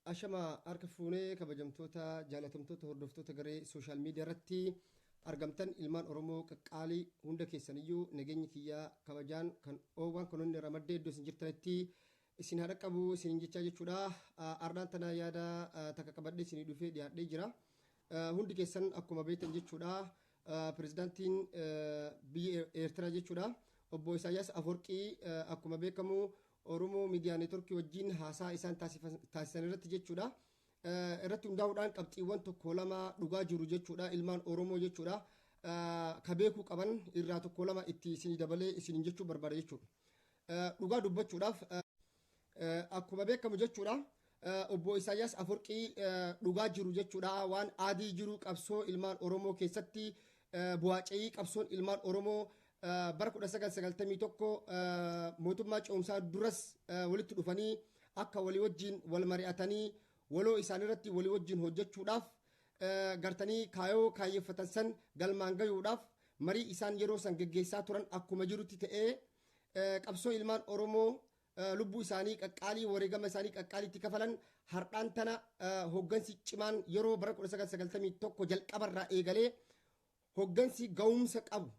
Ashama harka fuunee kabajamtoota jaalatamtoota hordoftoota garee sooshaal miidiyaa irratti argamtan ilmaan Oromoo qaqqaalii hunda keessaniyyuu nageenyi kiyyaa kabajaan kan oowwan kunuunni ramaddee iddoo isin jirtanitti isin haadha qabu isin jechaa jechuudha. Ardaan tana yaada takka qabadhee isinii dhufee dhiyaadhee jira. Hundi keessan akkuma beektan jechuudha. Pirezidaantiin biyya Eertiraa jechuudha. Obbo Isaayyaas Afwerqii akkuma beekamu Oromoo miidiyaa neetworkii wajjin haasaa isaan taasisan irratti jechuudha. Irratti hundaa'uudhaan qabxiiwwan tokko lama dhugaa jiru jechuudha. Ilmaan Oromoo jechuudha. Ka beekuu qaban irraa tokko lama itti isin dabalee isin jechuu barbaada jechuudha. Dhugaa dubbachuudhaaf akkuma beekamu jechuudha. Obbo Isaayyaas Afwerqii dhugaa jiru jechuudha. Waan aadii jiru qabsoo ilmaan Oromoo keessatti bu'aaca'ii qabsoon ilmaan Oromoo bara 1991 mootummaa ce'umsaa duras walitti dhufanii akka walii wajjin wal mari'atanii waloo isaan irratti walii wajjin hojjechuudhaaf gartanii kaayoo kaayyeeffatan san galmaan gayuudhaaf marii isaan yeroo san geggeessaa turan akkuma jirutti ta'ee qabsoo ilmaan Oromoo lubbuu isaanii qaqqaalii wareegama isaanii qaqqaaliitti kafalan hardhaan tana hoggansi cimaan yeroo bara 1991 jalqabarraa eegalee hoggansi ga'umsa qabu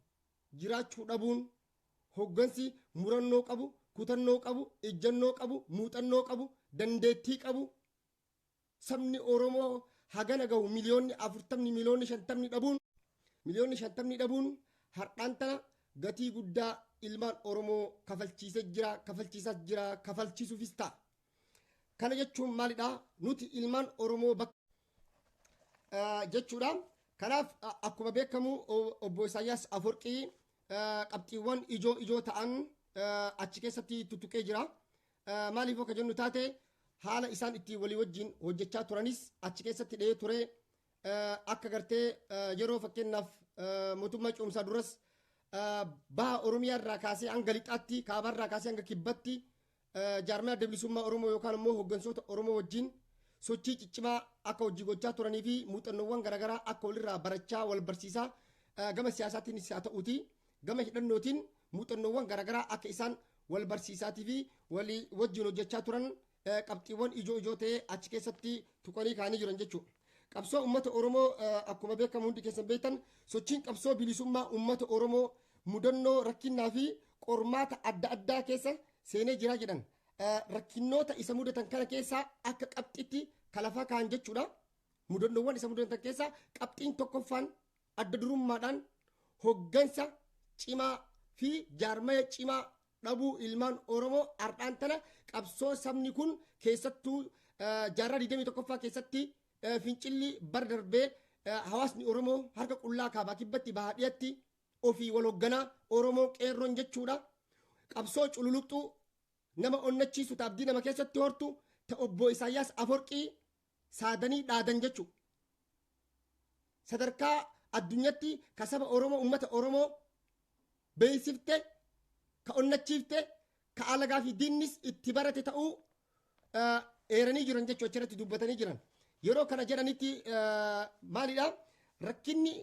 jiraachuu dhabuun hoggansi murannoo qabu kutannoo qabu ejjannoo qabu muuxannoo qabu dandeettii qabu sabni Oromoo hagana gahu miliyoonni 40 miliyoonni 50 dhabuun hardhaan tana gatii guddaa ilmaan Oromoo kafalchiisaa jira kafalchiisuufis ta'a. Kana jechuun maalidha? Nuti ilmaan Oromoo jechuudha. Kanaaf akkuma beekamu obbo Isaayyaas Afwerqii qabxiiwwan ijoo ta'an achi keessatti tuttuqee jira. Maaliif akka jennu taate haala isaan itti walii wajjin hojjechaa turanis achi keessatti dhahee ture. Akka gartee yeroo fakkeenyaaf mootummaa ce'umsaa duras baha Oromiyaa irraa kaasee hanga lixaatti kaabaa irraa kaasee hanga kibbatti jaarmiyaa adda bilisummaa Oromoo yookaan immoo hoggansoota Oromoo wajjin sochii ciccimaa akka hojii gochaa turanii fi muuxannoowwan garaagaraa akka walirraa barachaa wal barsiisaa gama siyaasaatiinis haa ta'uuti gama hidhannootiin muuxannoowwan garaagaraa akka isaan wal barsiisaatii fi walii wajjin hojjechaa turan qabxiiwwan ijoo ta'ee achi keessatti tuqanii kaanii jiran jechuudha. Qabsoo uummata Oromoo akkuma beekamu hundi keessan beektan sochiin qabsoo bilisummaa uummata Oromoo mudannoo rakkinnaa fi qormaata adda addaa keessa seenee jiraa jedhan. Rakkinnoota isa mudatan kana keessaa akka qabxiitti kalafaa kaan jechuudha. Mudannoowwan isa mudatan keessaa qabxiin tokkoffaan adda durummaadhaan hoggansa cimaa fi jaarmaya cimaa dhabuu ilmaan Oromoo hardhaan tana qabsoo sabni kun keessattuu jaarraa 21ffaa keessatti fincilli bara darbee hawaasni Oromoo harka qullaa kaabaa kibbatti bahaa dhiyatti ofii wal hogganaa Oromoo qeerroon jechuudha. Qabsoo cululuqxuu nama onnachiisu taabdii nama keessatti hortu ta obbo Isaayyaas Afwerqii saadanii dhaadan jechuudha. Sadarkaa addunyaatti ka saba Oromoo uummata Oromoo beeksifte ka onnachiifte ka alagaa fi diinnis itti barate ta'uu eeranii jiran jechuudha achirratti dubbatanii jiran. Yeroo kana jedhanitti maalidha? Rakkinni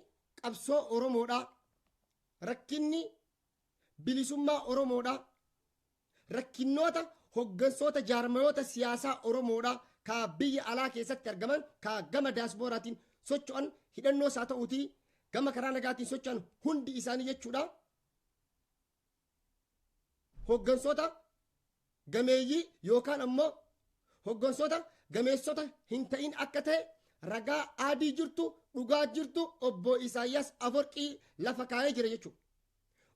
qabsoo Oromoodha. Rakkinni bilisummaa Oromoodha. Rakkinnoota hoggansoota jaarmayoota siyaasaa Oromoodha. Ka biyya alaa keessatti argaman ka gama daasporaatiin socho'an hidhannoos haa ta'uuti gama karaa nagaatiin socho'an hundi isaanii jechuudha. Hoggansoota gameeyyii yookaan ammoo hoggansoota gameessota hin ta'in akka ta'e ragaa aadii jirtu dhugaa jirtu obbo Isaayyaas Afwerqii lafa kaa'ee jira jechuudha.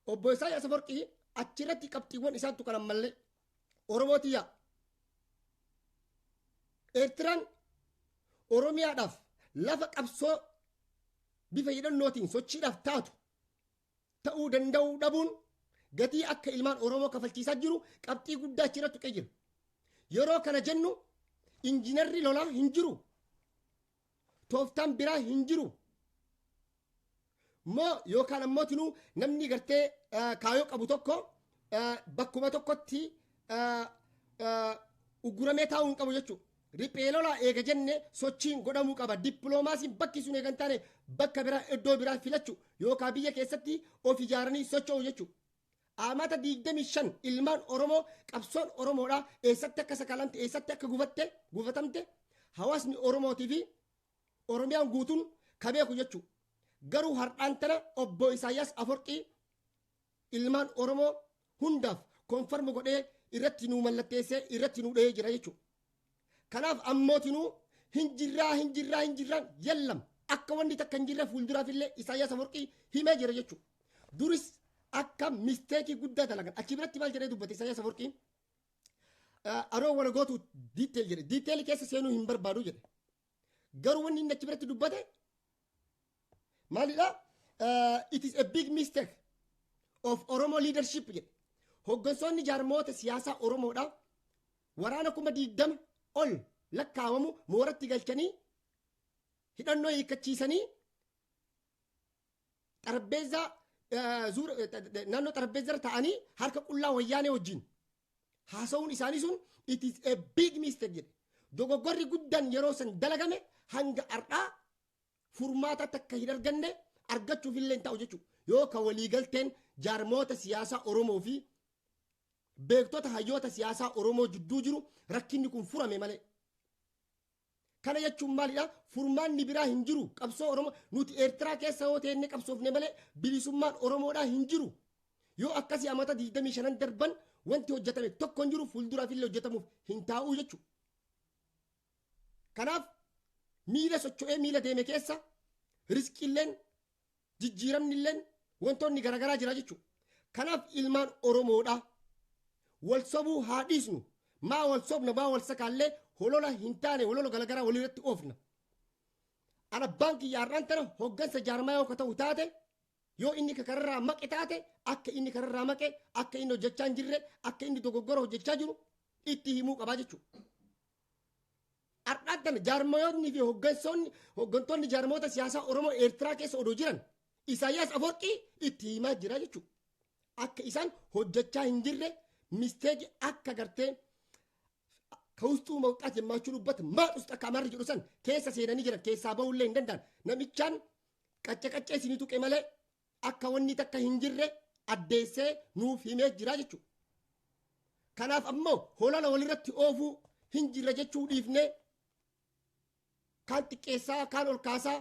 Obbo Isaayyaas Afwerqii achirratti qabxiiwwan isaan tuqan ammallee Oromootiyyaa Eertiraan Oromiyaadhaaf lafa qabsoo bifa hidhannootiin sochiidhaaf taatu ta'uu danda'uu dhabuun gatii akka ilmaan Oromoo kafalchiisaa jiru qabxii guddaa achirratti tuqee jira. Yeroo kana jennu injiinarri lolaa hin jiru. Tooftaan biraa hin jiru. Moo yookaan ammoo tinuu namni gartee kaayoo qabu tokko bakkuma tokkotti uguramee taa'uu hin qabu jechuudha. Riphee lolaa eega jenne sochiin godhamuu qaba. Dippiloomaasiin bakki sun eegan taane bakka biraa iddoo biraa filachuu yookaan biyya keessatti of ijaaranii socho'u jechuudha. Amata 25 ilmaan Oromoo qabsoon Oromoodha eessatti akka sakalamte eessatti akka gufatamte hawaasni Oromootii fi Oromiyaan guutuun ka beeku jechuudha. Garuu har'aan tana obbo Isaayyaas Aforqii ilmaan Oromoo hundaaf konfarma godhee irratti nuu mallatteessee irratti nuu dhahee jira jechuudha. Kanaaf ammootinuu hin jirraan yallam akka wanni takka hin jirre fuulduraaf illee Isaayyaas Aforqii himee jira jechuudha. Duris akka misteekii guddaa dalagan achi biratti maal jedhee dubbate Isaayyaas Aforqii I don't want to go to detail jedhe. Detail keessa seenuu hin barbaadu jedhe. Garuu wanni inni achi biratti dubbate maalidha? It is a big mistake of Oromo leadership jedhe. Hoggansoonni jaarmoota siyaasaa Oromoodha. Waraana 20 ol lakkaa'amu mooratti galchanii hidhannoo hiikkachiisanii xarbeezaa naannoo xarbeezaa ta'anii harka qullaa wayyaanee wajjin haasa'uun isaanii sun it is a big mistake jedhe. Dogoggorri guddaan yeroo san dalagame hanga har'aa furmaata takka hin arganne argachuuf illee hin ta'u jechuudha. Yoo ka waliigalteen jaarmoota siyaasaa Oromoo fi beektota hayyoota siyaasaa Oromoo jidduu jiru rakkinni kun furame malee. Kana jechuun maalidha? Furmaanni biraa hin jiru. Qabsoo Oromoo nuti Eertiraa keessa yoo ta'e qabsoofne malee bilisummaan Oromoodhaa hin jiru. Yoo akkasii amata 25 darban wanti hojjetame tokko hin jiru fuulduraaf illee hojjetamuuf hin taa'u jechuudha. Kanaaf miila socho'ee miila deeme keessa riskiilleen jijjiiramnilleen wantoonni garaagaraa jira jechuudha. Kanaaf ilmaan Oromoodhaa wal sobuu haa dhiisnu. Maa wal sobna maa wal sakaallee holola hin taane holola garaagaraa walirratti oofna. Ana baankii yaarraan tana hoggansa jaarmaa yoo ta'u taate yoo inni kararraa maqe taate akka inni kararraa maqe akka inni hojjechaa hin jirre akka inni dogoggora hojjechaa jiru itti himuu qabaa jechuudha. Har'aan tana jaarmayoonni fi hoggantoonni jaarmoota siyaasaa Oromoo Eertiraa keessa odoo jiran Isaayyaas Aforqii itti himaa jira jechuudha. Akka isaan hojjechaa hin jirre misteeki akka gartee ከውስጡ መውጣት የማይችሉበት ማጥ ውስጥ አካማሪ ጅሩሰን keessa seenanii jiran keessaa ba'uullee hin danda'an namichaan qaccee sinitu qemale akka wanni takka hin jirre addeessee nuuf himee jira jechuudha. Kanaaf ammoo holola walirratti oofuu hin jirre jechuu dhiifnee kaan xiqqeessaa kaan ol kaasaa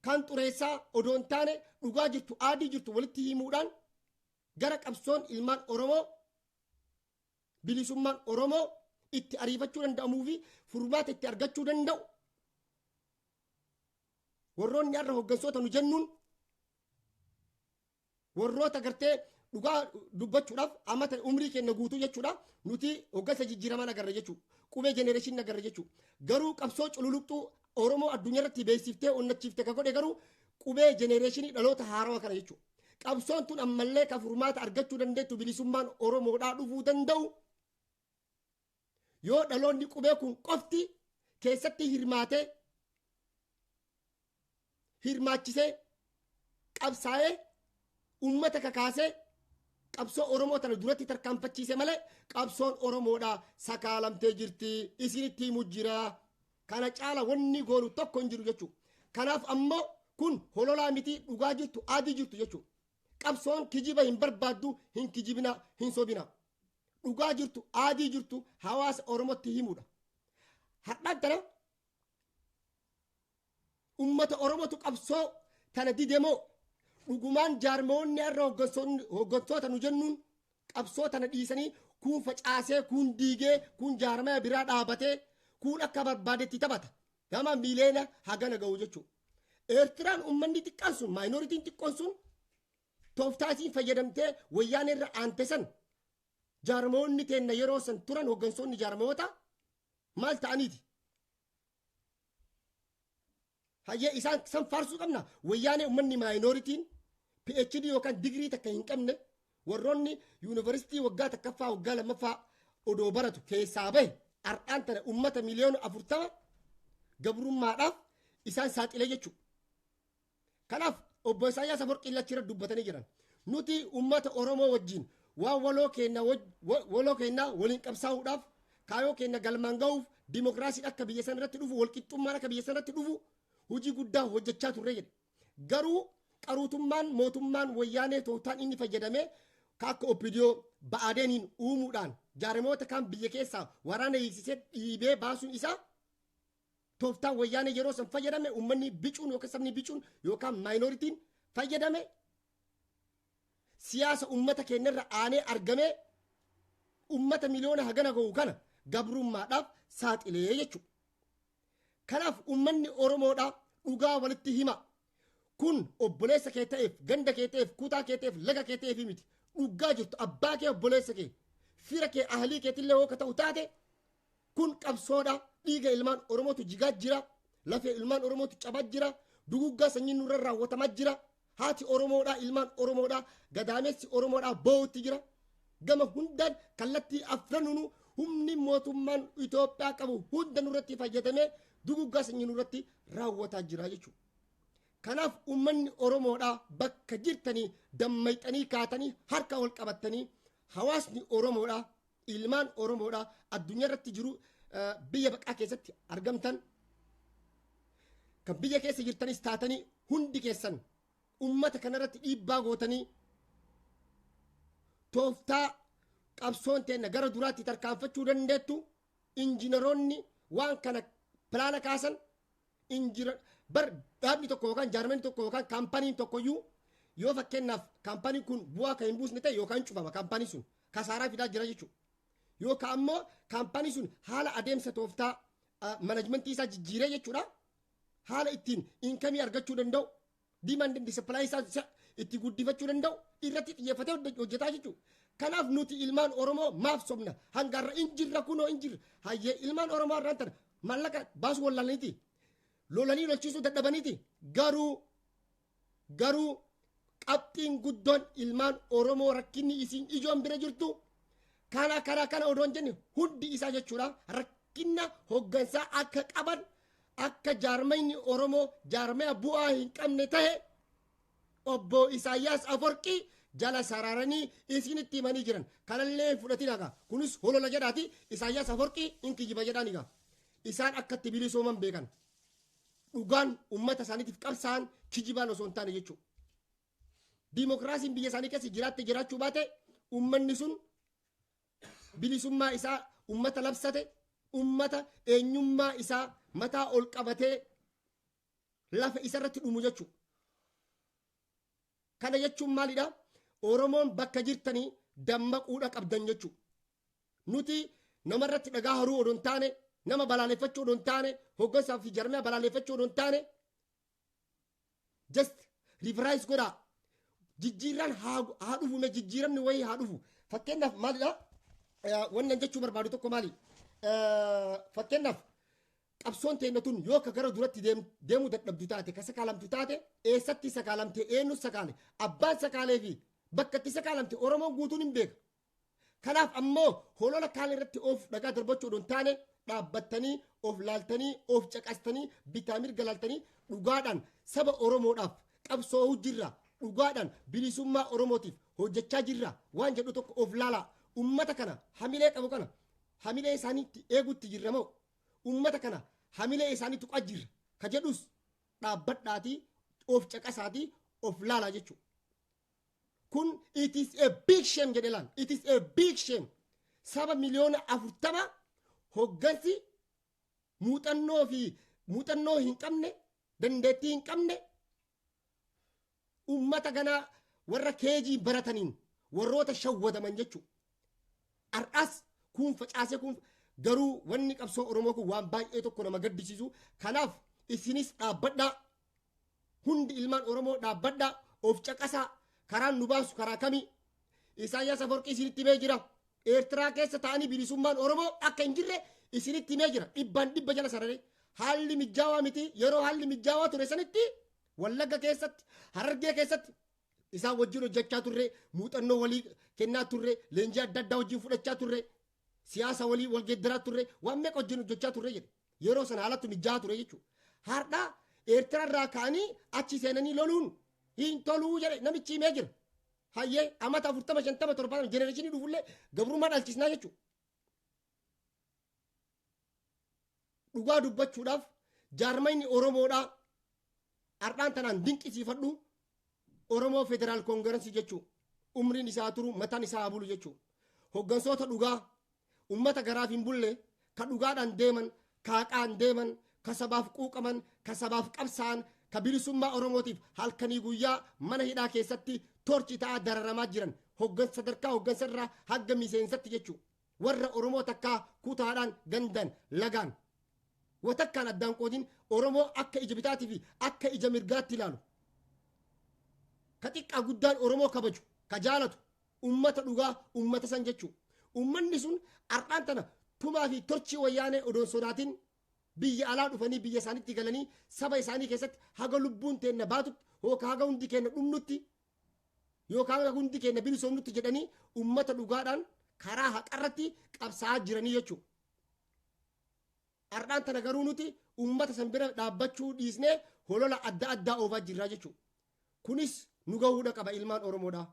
kaan xureessaa odoo hin taane dhugaa jirtu aadii jirtu walitti himuudhaan gara qabsoon ilmaan Oromoo bilisummaan Oromoo itti ariifachuu danda'amuu fi furmaata itti argachuu danda'u. Warroonni har'a hoggansoota nu jennuun warroota gartee dhugaa dubbachuudhaaf amata umrii keenya guutuu jechuudha. Nuti hoggansa jijjiiramaa agarra jechuudha. Qubee jenereeshinii agarra jechuudha. Garuu qabsoo cululuqxuu Oromoo addunyaa irratti beeksiftee onnachiiftee ka godhe garuu qubee jenereeshinii dhaloota haarawaa kana jechuudha. Qabsoon tun ammallee ka furmaata argachuu dandeettu bilisummaan Oromoodhaa dhufuu danda'u. Yoo dhaloonni qubee kun qofti keessatti hirmaachisee qabsaa'ee uummata kakaasee qabsoo Oromoo tana duratti tarkaanfachiise malee qabsoon Oromoodhaa sakaalamtee jirti isinitti himu jira. Kana caala wanni goonu tokko hin jiru jechuudha. Kanaaf ammoo kun hololaa miti dhugaa jirtu aadii jirtu jechuudha. Qabsoon kijiba hin barbaaddu hin kijibina hin sobina. Dhugaa jirtu aadii jirtu hawaasa Oromootti himuudha. Har'aan tana uummata Oromootu qabsoo tana didemoo dhugumaan jaarmoonni har'a hoggantoota nu jennuun qabsoo tana dhiisanii kun facaasee kun diigee kun jaarmaya biraa dhaabatee kun akka barbaadetti taphata. Gama miileena hagana ga'u jechuudha. Eertiraan uummanni xiqqaan sun maayinooritiin xiqqoon sun tooftaasiin fayyadamtee wayyaanee irra aante san jaarmoonni teenna yeroo san turan hoggansoonni jaarmoota maal ta'aniiti? Hayyee isaan san faarsuu qabna. Wayyaanee uummanni maayinooritiin PhD yookaan digirii takka hin qabne warroonni yuunivarsiitii waggaa takkaffaa waggaa lammaffaa odoo baratu keessaa bahe har'aan tana uummata miliyoona 40 gabrummaadhaaf isaan saaxilee jechuudha. Kanaaf obbo Isaayyaas Aforqii lachirra dubbatanii jiran nuti uummata Oromoo wajjin waan waloo keenya waliin qabsaa'uudhaaf kaayoo keenya galmaan ga'uuf dimokiraasiin akka biyya sana irratti dhufu walqixxummaan akka biyya sana irratti dhufu hojii guddaa hojjechaa turre jedhe. Garuu qaruutummaan mootummaan wayyaanee tootaan inni fayyadamee akka OPDO ba'aadeeniin uumuudhaan jaarmoota kan biyya keessaa waraana hiiksisee dhiibee baasuun isaa tooftaan wayyaanee yeroo san fayyadame ummanni bicuun yookaan sabni bicuun yookaan maayinooritiin fayyadame siyaasa ummata keenyarra aanee argamee ummata miliyoona hagana ga'u kana gabrummaadhaaf saaxilee jechuudha. Kanaaf ummanni Oromoodhaa dhugaa walitti hima. Kun obboleessa kee ta'eef, ganda kee ta'eef, kutaa kee ta'eef, laga kee ta'eef miti. Dhugaa jirtu abbaa kee obboleessa kee, fira kee ahlii keetillee hoo ka ta'u taate kun qabsoodha. Dhiiga ilmaan Oromootu jigaa jira. Lafee ilmaan Oromootu cabaa jira. Duguggaa sanyii nurra raawwatamaa jira. Haati Oromoodhaa, ilmaan Oromoodhaa, gadaamessi Oromoodhaa boo'utti jira. Gama hundaan kallattii afranunu humni mootummaan Itoophiyaa qabu hunda nurratti fayyadamee duguggaa sanyii nurratti raawwataa jira jechuudha. Kanaaf ummanni Oromoodhaa bakka jirtanii dammayxanii kaatanii harka wal qabattanii hawaasni Oromoodhaa, ilmaan Oromoodhaa addunyaa irratti jiru biyya baqaa keessatti argamtan kan biyya keessa jirtanis taatanii hundi keessan ummata kanarratti dhiibbaa gootanii tooftaa qabsoon teenna gara duraatti tarkaanfachuu dandeettu. Injiinaroonni waan kana pilaana kaasan bar dhaabni tokko yookaan jaarmanii tokko yookaan kaampaniin tokkoyyuu yoo fakkeenyaaf kaampaniin kun bu'aa kan hin buusne ta'e yookaan cufama kaampanii sun kasaaraa fidaa jira jechuudha. Yookaan ammoo kaampanii sun haala adeemsa tooftaa manaajmentii isaa jijjiiree jechuudha. Haala ittiin inkamii argachuu danda'u, diimandi disipilaayi isaa itti guddifachuu danda'u irratti xiyyeeffatee hojjetaa jechuudha. Kanaaf nuti ilmaan Oromoo maaf sobna hangarra injirra kunoo injirra hayyee ilmaan Oromoo irraan tana maallaqa baasuu wallaalaniiti lolanii lolchiisuu dadhabaniiti garuu qabxiin guddoon ilmaan Oromoo rakkinni isiin ijoon bira jirtu kana odoon jenne hundi isaa jechuudha. Rakkinna hoggansaa akka qaban akka jaarmayni Oromoo jaarmaya bu'aa hin qabne ta'e obbo Isaayyaas Aforqii jala saraaranii isinitti himanii jiran kanallee fudhatiin haga kunis holola jedhaati. Isaayyaas Aforqii in kijiba jedhaan egaa isaan akkatti bilisooman beekan dhugaan ummata isaaniitiif qabsaan kijibaan osoo hin taane jechuudha. Diimokiraasiin biyya isaanii keessa jiraatte jiraachuu baate ummanni sun bilisummaa isaa ummata labsate ummata eenyummaa isaa mataa ol qabatee lafa isarratti dhumu jechuudha. Kana jechuun maalidha? Oromoon bakka jirtanii dammaquudha qabdan jechuudha. Nuti namarratti dhagaa haruu odoo hin taane nama balaaleffachuu odoo hin taane hoggansaa fi jarmee balaaleffachuu odoo hin taane just riveraayis godhaa. Jijjiirraan haa dhufume jijjiiramni wayii haa dhufu. Fakkeenyaaf maalidha? Wannan jechuu barbaadu tokko maali? Fakkeenyaaf qabsoon teenya tun yoo ka gara duratti deemuu dadhabdu taate ka sakaalamtu taate eessatti sakaalamte eenyu sakaale abbaan sakaalee fi bakka itti sakaalamte Oromoon guutuun hin beeka. Kanaaf ammoo holola kaan irratti of dhagaa darbachuu odoo hin taane dhaabbattanii of laaltanii of caqastanii bitaa mirga laaltanii dhugaadhaan saba Oromoodhaaf qabsoo jirra. Dhugaadhaan bilisummaa Oromootiif hojjechaa jirra waan jedhu tokko of laalaa. Ummata kana hamilee qabu kana hamilee isaaniitti eegutti jirra moo ummata kana hamilee isaanii tuqaa jirra ka jedhus dhaabbadhaatii of caqasaatii of laalaa jechuudha. Kun it is a big shame jedhe laan. It is a big shame. Saba miliyoona 40 hoggansi muuxannoo hin qabne dandeettii hin qabne ummata ganaa warra keejii barataniin warroota shawwadaman jechuudha. Har'as kun facaasee kun garuu wanni qabsoo Oromoo kun waan baay'ee tokko nama gaddisiisu. Kanaaf isinis dhaabbadhaa hundi ilmaan Oromoo dhaabbadhaa of caqasaa. Karaan nu baasu karaa kamii? Isaayyaas Aforqii isinitti himee jira. Eertiraa keessa ta'anii bilisummaan Oromoo akka hin jirre isinitti himee jira. Dhibbaan dhibba jala sararee haalli mijaawaa miti. Yeroo haalli mijaawaa ture sanitti Wallagga keessatti Harargee keessatti isaan wajjin hojjechaa turre muuxannoo walii kennaa turre leenjii adda addaa wajjin fudhachaa turre siyaasa walii wal geeddaraa turre waan meeqa wajjin hojjechaa turre jedhe yeroo sana haalatti mijaawaa ture jechuudha. Har'aa Eertiraa irraa ka'anii achi seenanii loluun hin toluu jedhe namichi himee jira. Hayyee amata 40 50 70 jenereeshinii dhufullee gabrummaa dhalchisnaa jechuudha. Dhugaa dubbachuudhaaf jaarmayni Oromoodhaa har'aan tanaan dinqisiifadhu Oromoo Federaal Koongirensii jechuudha. Umriin isaa turu mataan isaa bulu jechuudha. Hoggansoota dhugaa ummata garaaf hin bulle ka dhugaadhaan deeman ka haqaan deeman ka sabaaf quuqaman, ka sabaaf qabsaan, ka bilisummaa Oromootiif halkanii guyyaa mana hidhaa keessatti torchi ta'aa dararamaa jiran hoggansa sadarkaa hoggansa irraa hanga miseensatti jechuudha. Warra Oromoo takkaa kutaadhaan gandan lagaan watakkaan addaan qoodin Oromoo akka ija bitaatii fi akka ija mirgaatti ilaalu. Ka xiqqaa guddaan Oromoo kabaju, ka jaalatu, ummata dhugaa, ummata san jechuudha. Ummanni sun har'aan tana tumaa fi torchii wayyaanee odoon sodaatiin biyya alaa dhufanii biyya isaaniitti galanii saba isaanii keessatti haga lubbuun teenna baatutti yookaan haga hundi keenya dhumnutti yookaan haga hundi keenya bilisoomnutti jedhanii ummata dhugaadhaan karaa haqarratti qabsaa'aa jiranii jechuudha. Har'aan tana garuu nuti ummata san bira dhaabbachuu dhiisnee holola adda addaa oofaa jirraa jechuudha. Kunis nu gahuudha qaba ilmaan Oromoodhaa.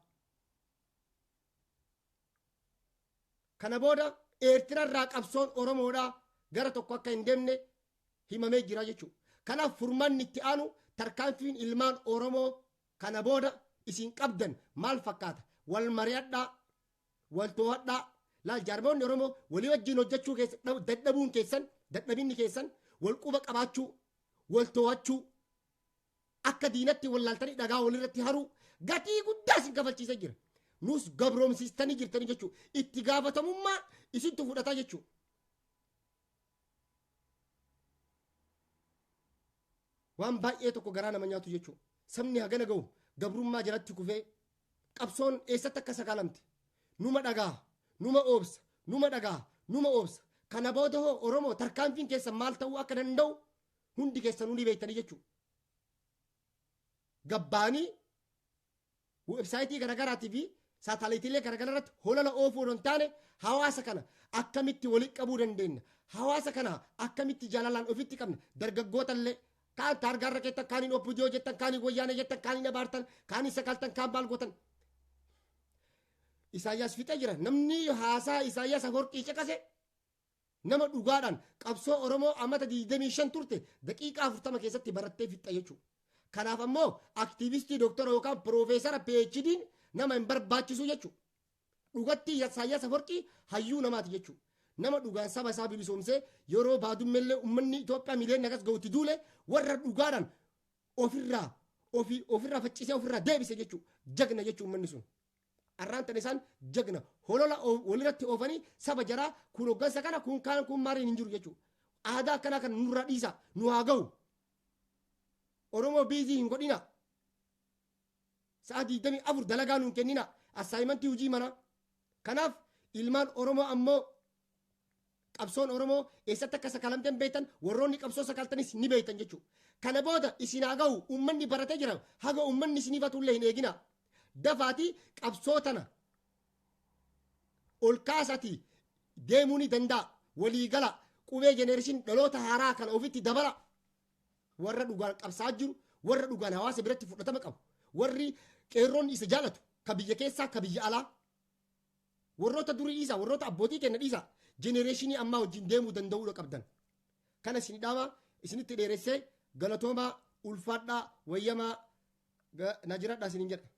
Kana booda Eertirarraa qabsoon Oromoodhaa gara tokko akka hin deemne himamee jira jechuudha. Kanaaf furmaanni itti aanu tarkaanfiin ilmaan Oromoo kana booda isin qabdan maal fakkaata? Wal mari'adhaa, wal to'adhaa. Laal jaarmoonni Oromoo walii wajjin hojjechuu dadhabinni keessan wal quba qabaachuu, wal to'achuu, akka diinatti wal laaltanii dhagaa walirratti haruu gatii guddaa isin kafalchiisee jira. Nus gabroomsiistanii jirtanii jechuudha. Itti gaafatamummaa isintu fudhataa jechuudha. Waan baay'ee tokko garaa nama nyaatu jechuudha. Sabni hagana gahu gabrummaa jalatti kufee qabsoon eessatti akka sakaalamte numa dhagaa, numa oobsa, numa dhagaa, numa oobsa. Kana booda hoo Oromoo tarkaanfiin keessan maal ta'uu akka danda'u hundi keessan hundi beektanii jechuudha. Gabbaanii websaayitii garaagaraatii fi saatalaayitiilee garaagaraa irratti holola oofuu hin taane hawaasa kana akkamitti walitti qabuu dandeenya? Hawaasa kana akkamitti jaalalaan ofitti qabna? Dargaggoota illee kaan taargaarra keettan, kaan hin obbudiyoo jettan, kaan hin wayyaanee jettan, kaan hin abaartan, kaan hin sakaltan, kaan baal gootan. Isaayyaas fixee jira. Namni haasaa Isaayyaas Afawarqii caqase nama dhugaadhaan qabsoo Oromoo ammata 25 turte daqiiqaa 40 keessatti barattee fixa jechuudha. Kanaaf ammoo aktiivistii doktora yookaan piroofeesara PhD'n nama hin barbaachisu jechuudha. Dhugatti Isaayyaas Afawarqii hayyuu namaati jechuudha. Nama dhugaan saba isaa bilisoomsee yeroo baadummeellee uummanni Itoophiyaa miliyoonni akkas gahutti duule warra dhugaadhaan ofirraa faccisee ofirraa deebise jechuudha. Jagna jechuudha uummanni sun. Har'aan tan isaan jagna holola walirratti oofanii saba jaraa kun hoggansa kana kun maariin hin jiru jechuudha. Aadaa akkanaa kan nurraa dhiisa nu haa gahu. Oromoo biizii hin godhina. Sa'a 24 dalagaa nuun kennina. Assaayimentii hojii mana. Kanaaf ilmaan Oromoo ammoo qabsoon Oromoo eessatti akka sakaalamteen beektan warroonni qabsoo sakaaltanis ni beektan jechuudha. Kana booda isin haa gahu uummanni baratee jira haga uummanni isiniifatullee hin eegina. Dafaatii qabsoo tana ol kaasaatii deemuu ni danda'a. Waliigala qubee jenereeshin dhaloota haaraa kana ofitti dabala. Warra dhugaan qabsaa jiru, warra dhugaan hawaasa biratti fudhatama qabu, warri qeerroon isa jaalatu, ka biyya keessaa, ka biyya alaa, warroota durii dhiisa, warroota abbootii kenna dhiisa, jenereeshinii ammaa wajjin deemuu danda'uudha qabdan. Kana isin dhaama, isinitti dheeressee galatoomaa, ulfaadhaa, wayyamaa na jiraadhaa isinin jedha.